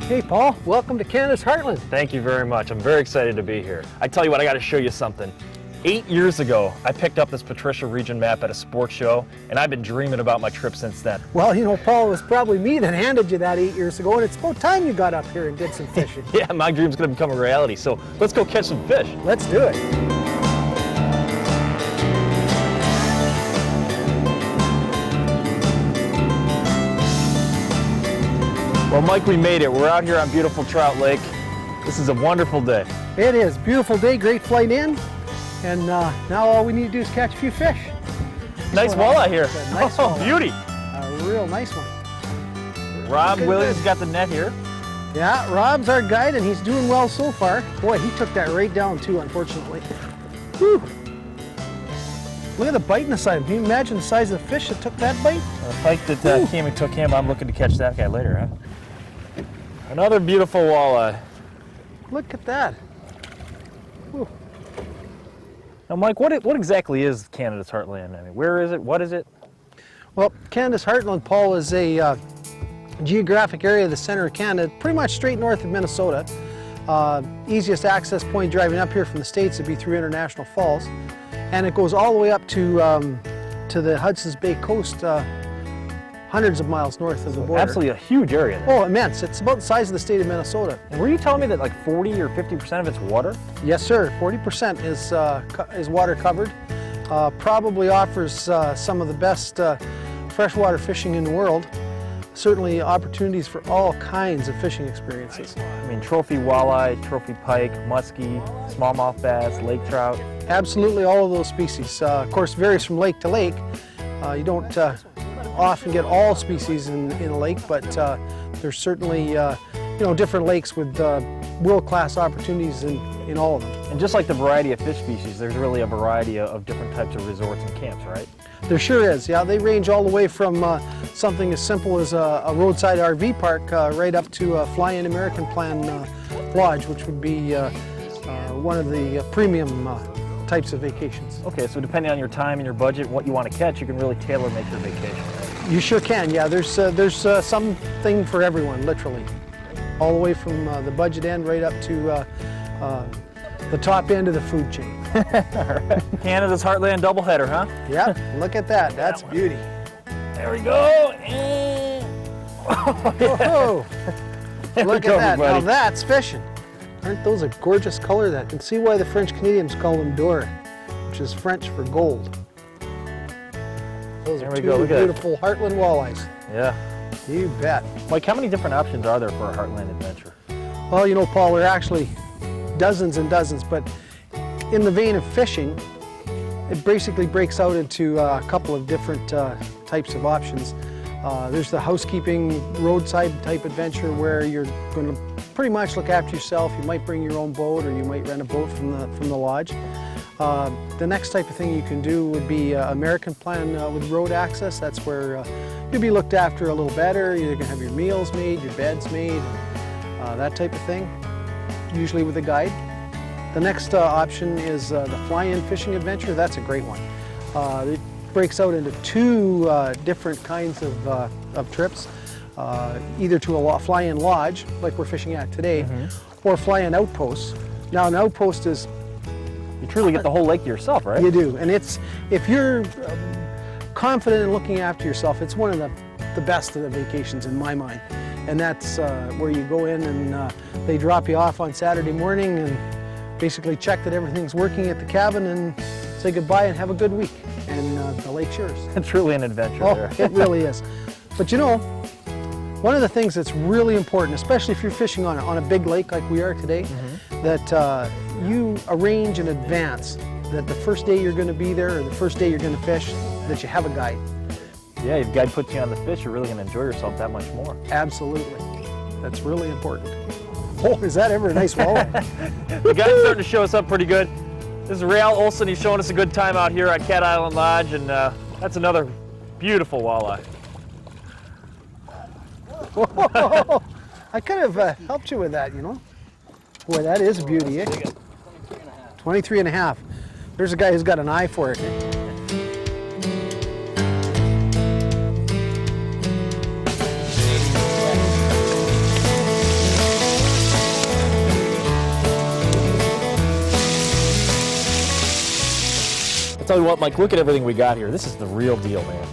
Hey Paul, welcome to Canada's Heartland. Thank you very much. I'm very excited to be here. I tell you what, I got to show you something. 8 years ago, I picked up this Patricia region map at a sports show, and I've been dreaming about my trip since then. Well, you know, Paul, it was probably me that handed you that 8 years ago, and it's about time you got up here and did some fishing. Yeah, my dream's going to become a reality, so let's go catch some fish. Let's do it. Well, Mike, we made it. We're out here on beautiful Trout Lake. This is a wonderful day. It is. Beautiful day, great flight in, and now all we need to do is catch a few fish. Nice walleye here. Nice walleye. Beauty. A real nice one. Rob Williams got the net here. Yeah, Rob's our guide, and he's doing well so far. Boy, he took that right down too, unfortunately. Whew. Look at the bite in the side. Can you imagine the size of the fish that took that bite? The pike that came and took him, I'm looking to catch that guy later, huh? Another beautiful walleye. Look at that. Whew. Now, Mike, what exactly is Canada's Heartland? I mean, where is it? What is it? Well, Canada's Heartland, Paul, is a geographic area of the center of Canada, pretty much straight north of Minnesota. Easiest access point driving up here from the States would be through International Falls. And it goes all the way up to the Hudson's Bay coast, hundreds of miles north of the border. Absolutely a huge area. Oh, immense. It's about the size of the state of Minnesota. And were you telling me that like 40 or 50% of it's water? Yes, sir. 40% is water covered. Probably offers some of the best freshwater fishing in the world. Certainly opportunities for all kinds of fishing experiences. I mean, trophy walleye, trophy pike, muskie, smallmouth bass, lake trout. Absolutely all of those species. Of course, varies from lake to lake. You don't often get all species in a lake, but there's certainly different lakes with world-class opportunities in all of them. And just like the variety of fish species, there's really a variety of different types of resorts and camps, right? There sure is, yeah. They range all the way from something as simple as a roadside RV park right up to a fly-in American Plan lodge, which would be one of the premium types of vacations. Okay, so depending on your time and your budget, what you want to catch, you can really tailor-make your vacation. You sure can, yeah. There's something for everyone, literally. All the way from the budget end right up to the top end of the food chain. All right. Canada's Heartland doubleheader, huh? Yep, look at that. That's beauty. There we go. And... Oh, yeah. Look at that. Now that's fishing. Aren't those a gorgeous color? That can see why the French Canadians call them d'or, which is French for gold. Those are two beautiful Heartland walleyes. Yeah. You bet. Mike, how many different options are there for a Heartland adventure? Well, you know, Paul, there are actually dozens and dozens, but in the vein of fishing, it basically breaks out into a couple of different types of options. There's the housekeeping roadside type adventure where you're going to pretty much look after yourself. You might bring your own boat, or you might rent a boat from the lodge. The next type of thing you can do would be American Plan with road access. That's where you'll be looked after a little better. You're going to have your meals made, your beds made, that type of thing, usually with a guide. The next option is the fly-in fishing adventure. That's a great one. It breaks out into two different kinds of trips, either to a fly-in lodge, like we're fishing at today, or fly-in outposts. Now, an outpost is... You truly get the whole lake to yourself, right? You do, and if you're confident in looking after yourself, it's one of the best of the vacations in my mind. And that's where you go in and they drop you off on Saturday morning and basically check that everything's working at the cabin and say goodbye and have a good week. And the lake's yours. It's truly an adventure there. It really is. But you know, one of the things that's really important, especially if you're fishing on a big lake like we are today, that you arrange in advance that the first day you're going to be there or the first day you're going to fish, that you have a guide. Yeah, if the guide puts you on the fish, you're really going to enjoy yourself that much more. Absolutely. That's really important. Oh, is that ever a nice walleye? The guide's starting to show us up pretty good. This is Ray Olson. He's showing us a good time out here at Cat Island Lodge, and that's another beautiful walleye. Whoa, I could have helped you with that, you know. Boy, that is a beauty, eh? 23 and a half. There's a guy who's got an eye for it. tell you what, Mike, look at everything we got here. This is the real deal, man.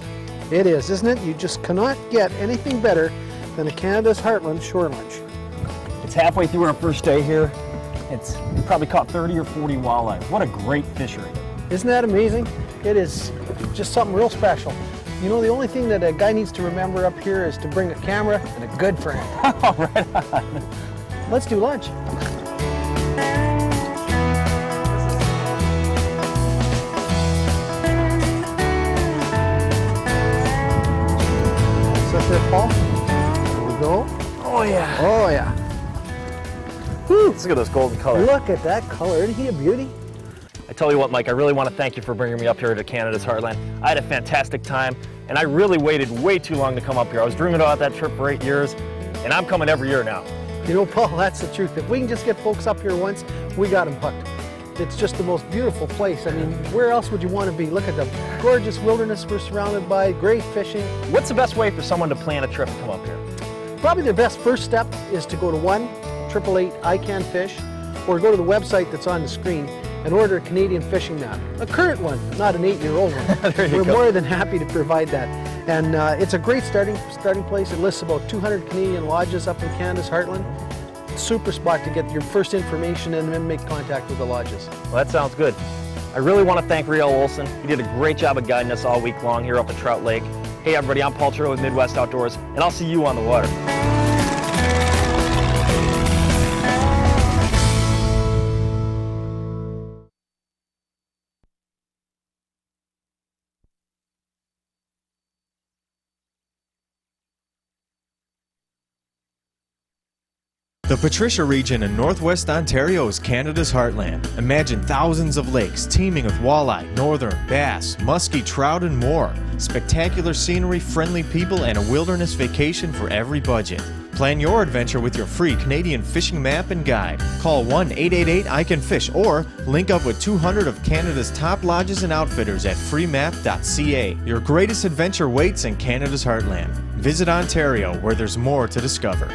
It is, isn't it? You just cannot get anything better than a Canada's Heartland shore lunch. It's halfway through our first day here. It's probably caught 30 or 40 walleye. What a great fishery. Isn't that amazing? It is just something real special. You know, the only thing that a guy needs to remember up here is to bring a camera and a good friend. Oh, right on. Let's do lunch. Set there, Paul. There we go. Oh, yeah. Oh, yeah. Whew. Look at those golden colors. Look at that color. Isn't he a beauty? I tell you what, Mike, I really want to thank you for bringing me up here to Canada's Heartland. I had a fantastic time, and I really waited way too long to come up here. I was dreaming about that trip for 8 years, and I'm coming every year now. You know, Paul, that's the truth. If we can just get folks up here once, we got them hooked. It's just the most beautiful place. I mean, where else would you want to be? Look at the gorgeous wilderness we're surrounded by, great fishing. What's the best way for someone to plan a trip to come up here? Probably the best first step is to go to 1-888-I-CAN-FISH or go to the website that's on the screen and order a Canadian fishing map. A current one, not an 8-year-old one. We're more than happy to provide that. And it's a great starting place. It lists about 200 Canadian lodges up in Canada's Heartland. Super spot to get your first information and then make contact with the lodges. Well, that sounds good. I really want to thank Riel Olson. He did a great job of guiding us all week long here up at Trout Lake. Hey everybody, I'm Paul Turtle with Midwest Outdoors, and I'll see you on the water. The Patricia region in northwest Ontario is Canada's heartland. Imagine thousands of lakes teeming with walleye, northern, bass, musky, trout, and more. Spectacular scenery, friendly people, and a wilderness vacation for every budget. Plan your adventure with your free Canadian fishing map and guide. Call 1-888-I-CAN-FISH or link up with 200 of Canada's top lodges and outfitters at freemap.ca. Your greatest adventure waits in Canada's heartland. Visit Ontario, where there's more to discover.